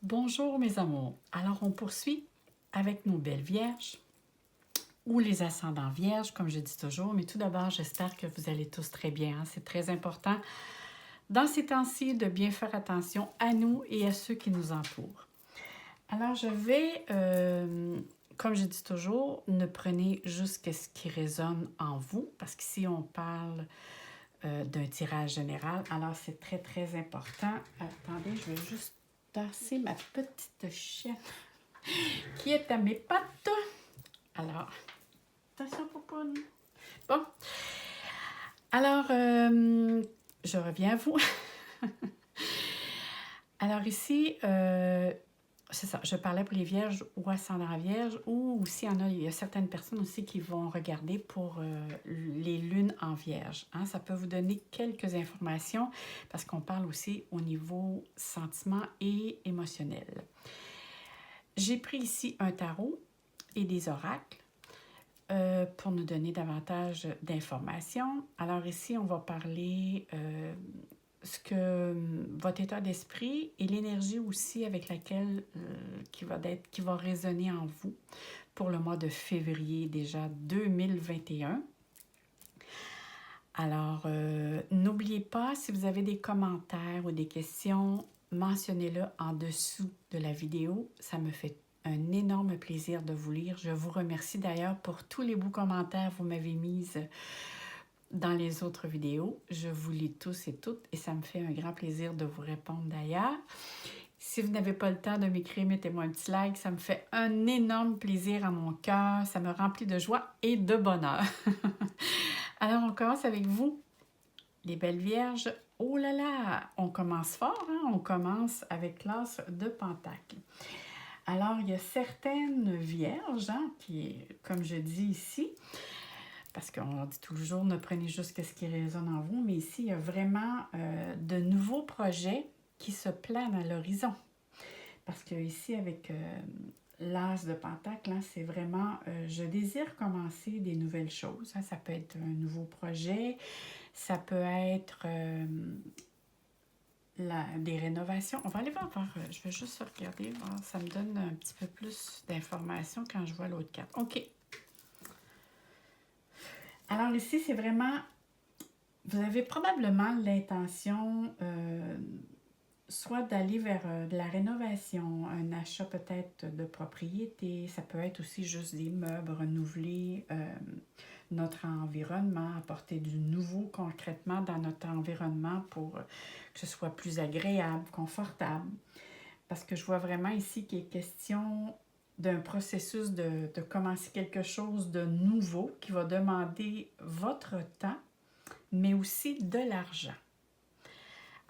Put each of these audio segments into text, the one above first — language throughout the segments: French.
Bonjour mes amours. Alors on poursuit avec nos belles vierges ou les ascendants vierges, comme je dis toujours. Mais tout d'abord, j'espère que vous allez tous très bien. C'est très important dans ces temps-ci de bien faire attention à nous et à ceux qui nous entourent. Alors je vais, comme je dis toujours, ne prenez juste ce qui résonne en vous, parce qu'ici on parle d'un tirage général. Alors c'est très très important. Attendez, je vais juste tasser ma petite chienne qui est à mes pattes. Alors, attention, Poupoune. Bon, alors, je reviens à vous. Alors ici, c'est ça, je parlais pour les vierges ou ascendants vierges, ou aussi il y a certaines personnes aussi qui vont regarder pour les lunes en vierge. Hein? Ça peut vous donner quelques informations parce qu'on parle aussi au niveau sentiment et émotionnel. J'ai pris ici un tarot et des oracles pour nous donner davantage d'informations. Alors ici, on va parler ce que votre état d'esprit et l'énergie aussi avec laquelle qui va résonner en vous pour le mois de février déjà 2021. Alors, n'oubliez pas, si vous avez des commentaires ou des questions, mentionnez-le en dessous de la vidéo. Ça me fait un énorme plaisir de vous lire. Je vous remercie d'ailleurs pour tous les beaux commentaires que vous m'avez mis dans les autres vidéos. Je vous lis tous et toutes et ça me fait un grand plaisir de vous répondre d'ailleurs. Si vous n'avez pas le temps de m'écrire, mettez-moi un petit like. Ça me fait un énorme plaisir à mon cœur. Ça me remplit de joie et de bonheur. Alors, on commence avec vous, les belles vierges. Oh là là, on commence fort, hein? On commence avec l'as de Pentacle. Alors, il y a certaines vierges, hein, qui, comme je dis ici, parce qu'on dit toujours ne prenez juste ce qui résonne en vous, mais ici, il y a vraiment de nouveaux projets qui se planent à l'horizon. Parce que ici, avec l'as de Pentacle, hein, c'est vraiment je désire commencer des nouvelles choses. Hein. Ça peut être un nouveau projet, ça peut être des rénovations. On va aller voir, je vais juste regarder, voir, ça me donne un petit peu plus d'informations quand je vois l'autre carte. OK. Alors ici, c'est vraiment, vous avez probablement l'intention soit d'aller vers de la rénovation, un achat peut-être de propriété, ça peut être aussi juste des meubles, renouveler notre environnement, apporter du nouveau concrètement dans notre environnement pour que ce soit plus agréable, confortable. Parce que je vois vraiment ici qu'il est question d'un processus de commencer quelque chose de nouveau qui va demander votre temps, mais aussi de l'argent.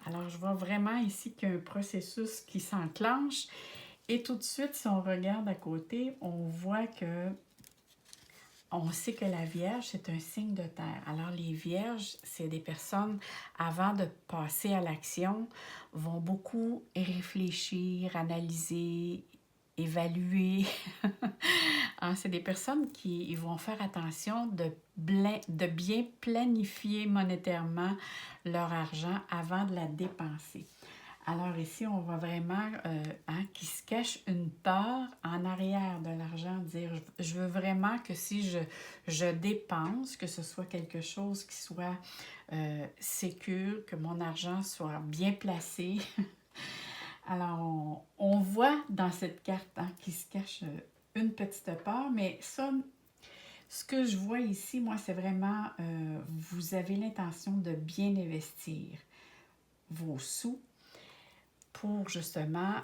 Alors, je vois vraiment ici qu'il y a un processus qui s'enclenche. Et tout de suite, si on regarde à côté, on voit que on sait que la Vierge, c'est un signe de terre. Alors, les Vierges, c'est des personnes, avant de passer à l'action, vont beaucoup réfléchir, analyser, évaluer. Hein, c'est des personnes qui ils vont faire attention de bien planifier monétairement leur argent avant de la dépenser. Alors ici, on voit vraiment qu'il se cache une peur en arrière de l'argent, dire je veux vraiment que si je dépense, que ce soit quelque chose qui soit sécure, que mon argent soit bien placé. Alors, on voit dans cette carte qu'il se cache une petite peur, mais ça, ce que je vois ici, moi, c'est vraiment, vous avez l'intention de bien investir vos sous pour justement,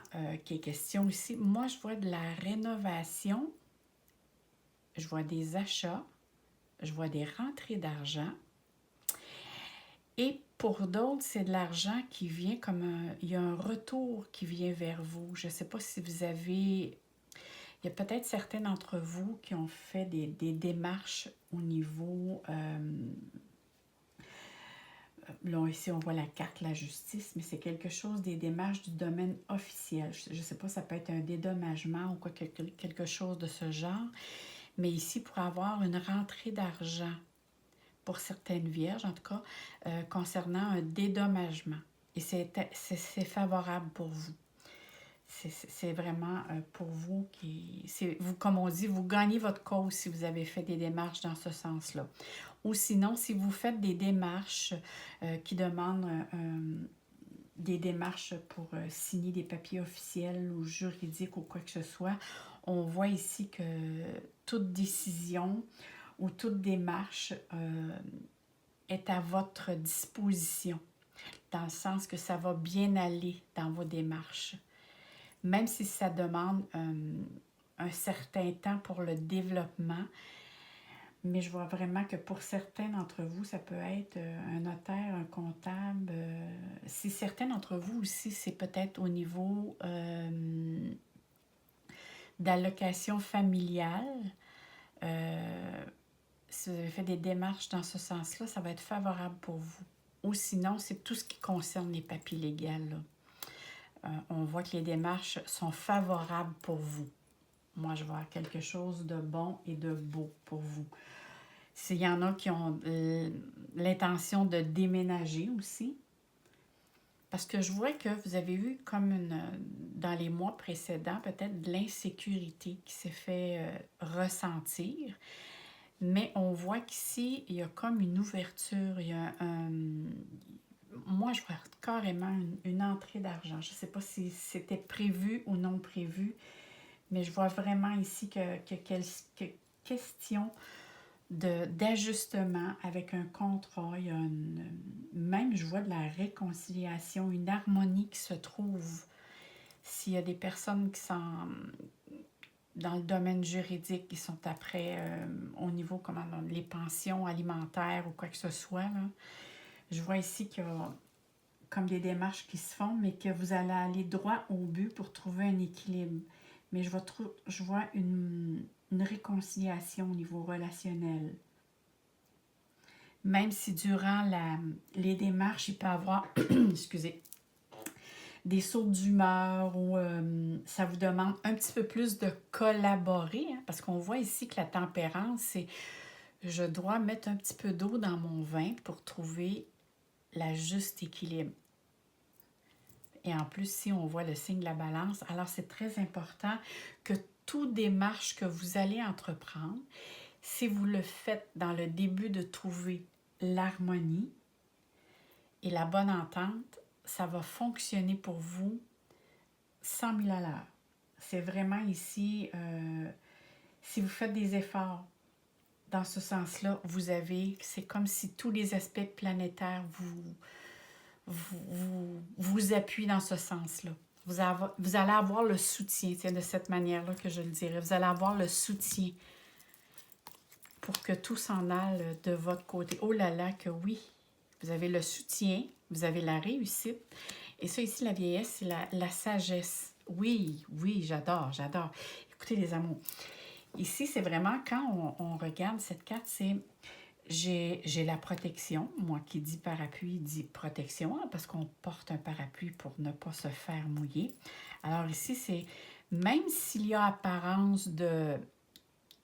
qu'il y ait question ici. Moi, je vois de la rénovation, je vois des achats, je vois des rentrées d'argent. Et pour d'autres, c'est de l'argent qui vient il y a un retour qui vient vers vous. Je ne sais pas si vous avez. Il y a peut-être certains d'entre vous qui ont fait des démarches au niveau. Là, ici, on voit la carte, la justice, mais c'est quelque chose des démarches du domaine officiel. Je ne sais pas, ça peut être un dédommagement ou quoi, quelque chose de ce genre. Mais ici, pour avoir une rentrée d'argent, pour certaines vierges, en tout cas, concernant un dédommagement. Et c'est favorable pour vous. C'est vraiment pour vous vous, comme on dit, vous gagnez votre cause si vous avez fait des démarches dans ce sens-là. Ou sinon, si vous faites des démarches qui demandent des démarches pour signer des papiers officiels ou juridiques ou quoi que ce soit, on voit ici que toute décision ou toute démarche est à votre disposition, dans le sens que ça va bien aller dans vos démarches. Même si ça demande un certain temps pour le développement, mais je vois vraiment que pour certains d'entre vous, ça peut être un notaire, un comptable. Si certains d'entre vous aussi, c'est peut-être au niveau d'allocation familiale. Si vous avez fait des démarches dans ce sens-là, ça va être favorable pour vous. Ou sinon, c'est tout ce qui concerne les papiers légaux, là. On voit que les démarches sont favorables pour vous. Moi, je vois quelque chose de bon et de beau pour vous. S'il y en a qui ont l'intention de déménager aussi, parce que je vois que vous avez eu comme dans les mois précédents, peut-être de l'insécurité qui s'est fait ressentir. Mais on voit qu'ici, il y a comme une ouverture, il y a moi, je vois carrément une entrée d'argent. Je ne sais pas si c'était prévu ou non prévu, mais je vois vraiment ici que question d'ajustement avec un contrat. Il y a même, je vois de la réconciliation, une harmonie qui se trouve. S'il y a des personnes qui sont dans le domaine juridique, qui sont après au niveau les pensions alimentaires ou quoi que ce soit, là, je vois ici qu'il y a comme des démarches qui se font, mais que vous allez aller droit au but pour trouver un équilibre. Mais je vois une réconciliation au niveau relationnel. Même si durant les démarches, il peut y avoir excusez, des sauts d'humeur ou ça vous demande un petit peu plus de collaborer, hein, parce qu'on voit ici que la tempérance, c'est je dois mettre un petit peu d'eau dans mon vin pour trouver la juste équilibre. Et en plus, si on voit le signe de la balance, alors c'est très important que toute démarche que vous allez entreprendre, si vous le faites dans le début de trouver l'harmonie et la bonne entente, ça va fonctionner pour vous 100 000 à l'heure. C'est vraiment ici, si vous faites des efforts dans ce sens-là, c'est comme si tous les aspects planétaires vous appuient dans ce sens-là. Vous allez avoir le soutien, c'est de cette manière-là que je le dirais. Vous allez avoir le soutien pour que tout s'en aille de votre côté. Oh là là, que oui, vous avez le soutien, vous avez la réussite. Et ça ici, la vieillesse, c'est la sagesse. Oui, j'adore. Écoutez les amours. Ici, c'est vraiment, quand on regarde cette carte, c'est j'ai la protection. Moi qui dis parapluie, dit protection, hein, parce qu'on porte un parapluie pour ne pas se faire mouiller. Alors ici, c'est même s'il y a apparence de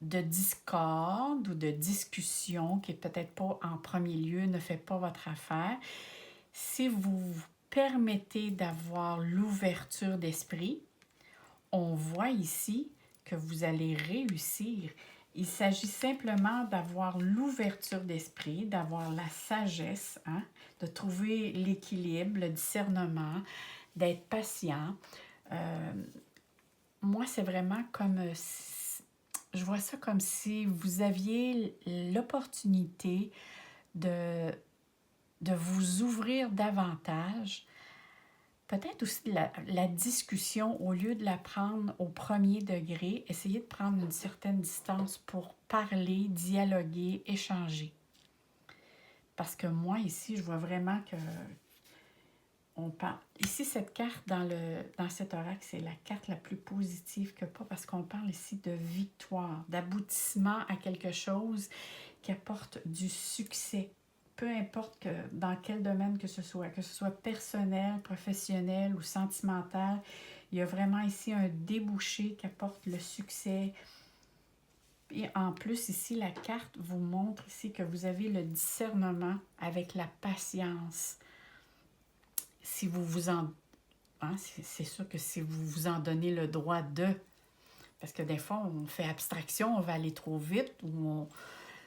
discorde ou de discussion qui est peut-être pas en premier lieu, ne fait pas votre affaire, si vous vous permettez d'avoir l'ouverture d'esprit, on voit ici que vous allez réussir. Il s'agit simplement d'avoir l'ouverture d'esprit, d'avoir la sagesse, hein, de trouver l'équilibre, le discernement, d'être patient. Moi, c'est vraiment comme... je vois ça comme si vous aviez l'opportunité de vous ouvrir davantage. Peut-être aussi la discussion, au lieu de la prendre au premier degré, essayez de prendre une certaine distance pour parler, dialoguer, échanger. Parce que moi, ici, je vois vraiment que on parle. Ici, cette carte dans cet oracle, c'est la carte la plus positive que pas, parce qu'on parle ici de victoire, d'aboutissement à quelque chose qui apporte du succès. Peu importe dans quel domaine que ce soit personnel, professionnel ou sentimental, il y a vraiment ici un débouché qui apporte le succès. Et en plus, ici, la carte vous montre ici que vous avez le discernement avec la patience. Si vous vous en hein, c'est sûr que si vous vous en donnez le droit de, parce que des fois, on fait abstraction, on va aller trop vite,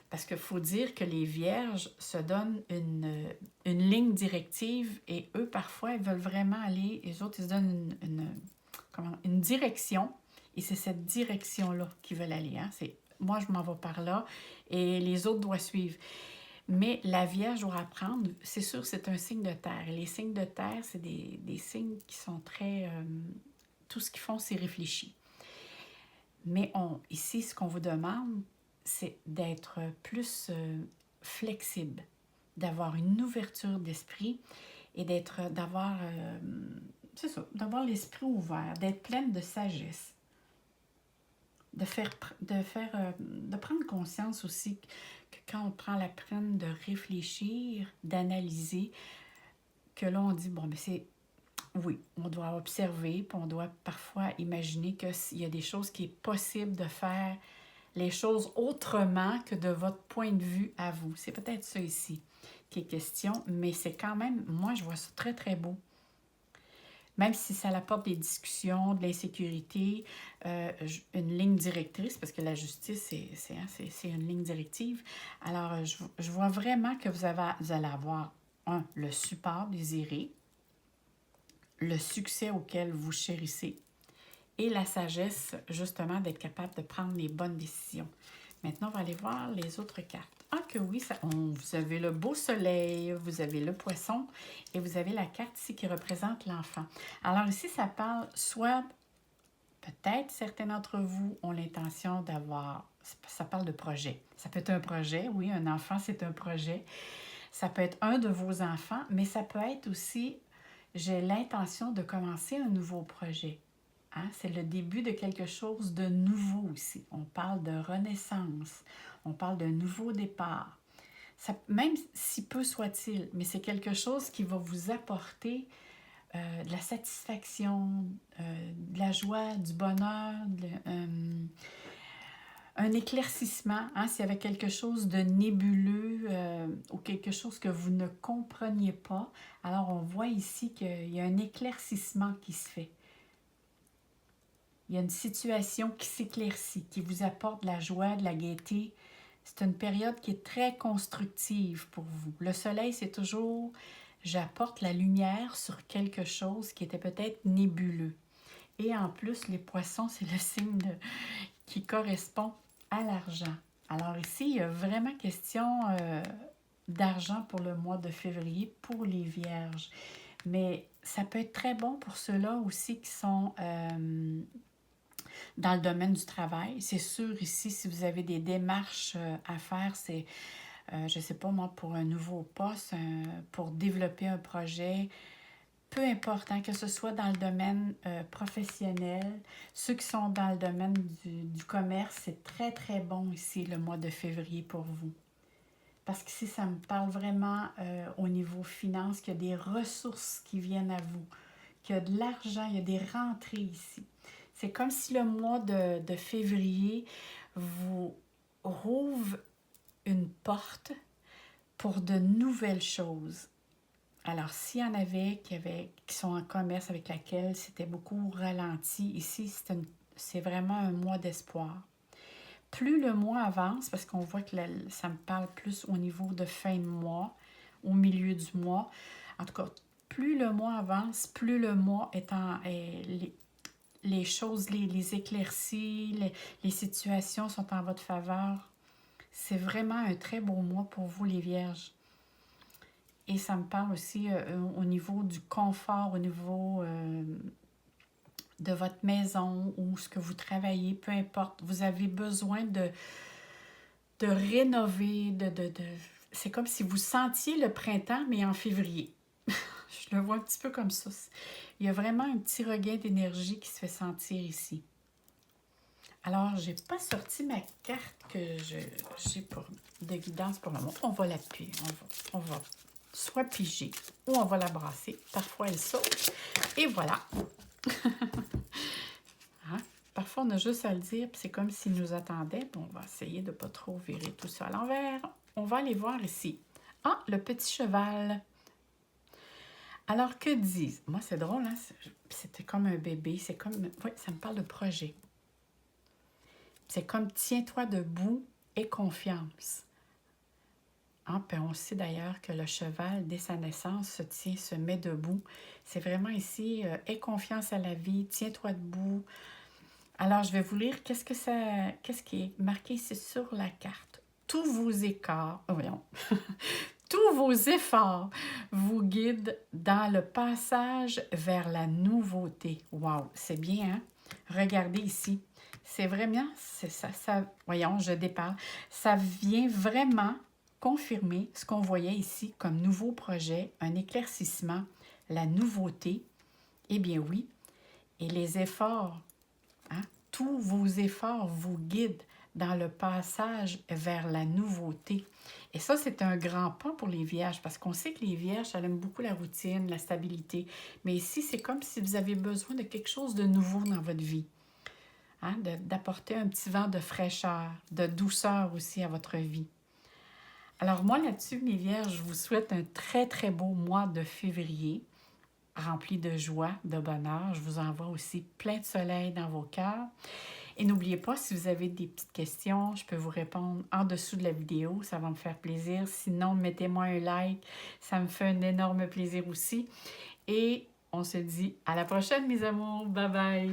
parce qu'il faut dire que les vierges se donnent une ligne directive et eux, parfois, ils veulent vraiment aller, les autres, ils se donnent une direction et c'est cette direction-là qu'ils veulent aller. Hein? C'est moi, je m'en vais par là et les autres doivent suivre. Mais la Vierge doit apprendre, c'est sûr, c'est un signe de terre. Et les signes de terre, c'est des signes qui sont très... tout ce qu'ils font, c'est réfléchi. Mais ici, ce qu'on vous demande, c'est d'être plus flexible, d'avoir une ouverture d'esprit et d'avoir l'esprit ouvert, d'être pleine de sagesse, de prendre conscience aussi que quand on prend la peine de réfléchir, d'analyser, que là on dit, bon, mais oui, on doit observer, puis on doit parfois imaginer qu'il y a des choses qui est possible de faire les choses autrement que de votre point de vue à vous. C'est peut-être ça ici qui est question, mais c'est quand même, moi je vois ça très très beau. Même si ça apporte des discussions, de l'insécurité, une ligne directrice, parce que la justice, c'est une ligne directive. Alors, je vois vraiment que vous allez avoir, le support désiré, le succès auquel vous chérissez et la sagesse, justement, d'être capable de prendre les bonnes décisions. Maintenant, on va aller voir les autres cartes. Ah que oui, vous avez le beau soleil, vous avez le poisson et vous avez la carte ici qui représente l'enfant. Alors ici, ça parle soit, peut-être certains d'entre vous ont l'intention d'avoir, ça parle de projet. Ça peut être un projet, oui, un enfant c'est un projet. Ça peut être un de vos enfants, mais ça peut être aussi, j'ai l'intention de commencer un nouveau projet. Hein? C'est le début de quelque chose de nouveau aussi. On parle de renaissance, on parle d'un nouveau départ. Ça, même si peu soit-il, mais c'est quelque chose qui va vous apporter de la satisfaction, de la joie, du bonheur, un éclaircissement. Hein? S'il y avait quelque chose de nébuleux ou quelque chose que vous ne compreniez pas, alors on voit ici qu'il y a un éclaircissement qui se fait. Il y a une situation qui s'éclaircit, qui vous apporte de la joie, de la gaieté. C'est une période qui est très constructive pour vous. Le soleil, c'est toujours, j'apporte la lumière sur quelque chose qui était peut-être nébuleux. Et en plus, les poissons, c'est le signe qui correspond à l'argent. Alors ici, il y a vraiment question d'argent pour le mois de février pour les vierges. Mais ça peut être très bon pour ceux-là aussi qui sont dans le domaine du travail. C'est sûr ici, si vous avez des démarches à faire, c'est, je ne sais pas moi, pour un nouveau poste, pour développer un projet, peu importe, hein, que ce soit dans le domaine professionnel, ceux qui sont dans le domaine du commerce, c'est très, très bon ici, le mois de février pour vous. Parce qu'ici, ça me parle vraiment au niveau finance, qu'il y a des ressources qui viennent à vous, qu'il y a de l'argent, il y a des rentrées ici. C'est comme si le mois de février vous rouvre une porte pour de nouvelles choses. Alors, s'il y en avait qui sont en commerce avec laquelle c'était beaucoup ralenti, ici, c'est vraiment un mois d'espoir. Plus le mois avance, parce qu'on voit que ça me parle plus au niveau de fin de mois, au milieu du mois. En tout cas, plus le mois avance, plus le mois les choses, les éclaircies, les situations sont en votre faveur. C'est vraiment un très beau mois pour vous, les vierges. Et ça me parle aussi au niveau du confort, au niveau de votre maison ou ce que vous travaillez, peu importe. Vous avez besoin de rénover, c'est comme si vous sentiez le printemps, mais en février. Je le vois un petit peu comme ça. Il y a vraiment un petit regain d'énergie qui se fait sentir ici. Alors, je n'ai pas sorti ma carte que j'ai de guidance pour le moment. On va l'appuyer. On va soit piger ou on va la brasser. Parfois, elle saute. Et voilà. Hein? Parfois, on a juste à le dire, puis c'est comme s'il nous attendait. Bon, on va essayer de ne pas trop virer tout ça à l'envers. On va aller voir ici. Ah, le petit cheval. Alors, que disent? Moi, c'est drôle, hein? C'était comme un bébé. C'est comme... Oui, ça me parle de projet. C'est comme tiens-toi debout et confiance. Ah, puis on sait d'ailleurs que le cheval, dès sa naissance, se met debout. C'est vraiment ici, aie confiance à la vie, tiens-toi debout. Alors, je vais vous lire qu'est-ce qui est marqué ici sur la carte. Tous vos écarts, voyons, tous vos efforts vous guident dans le passage vers la nouveauté. Wow, c'est bien, hein? Regardez ici. C'est vraiment, c'est ça, voyons, je déparle. Ça vient vraiment confirmer ce qu'on voyait ici comme nouveau projet, un éclaircissement, la nouveauté. Eh bien oui, et les efforts, hein? Tous vos efforts vous guident dans le passage vers la nouveauté. Et ça, c'est un grand pas pour les vierges, parce qu'on sait que les vierges, elles aiment beaucoup la routine, la stabilité. Mais ici, c'est comme si vous avez besoin de quelque chose de nouveau dans votre vie. Hein? D'apporter un petit vent de fraîcheur, de douceur aussi à votre vie. Alors moi, là-dessus, mes vierges, je vous souhaite un très, très beau mois de février, rempli de joie, de bonheur. Je vous envoie aussi plein de soleil dans vos cœurs. Et n'oubliez pas, si vous avez des petites questions, je peux vous répondre en dessous de la vidéo. Ça va me faire plaisir. Sinon, mettez-moi un like. Ça me fait un énorme plaisir aussi. Et on se dit à la prochaine, mes amours. Bye bye!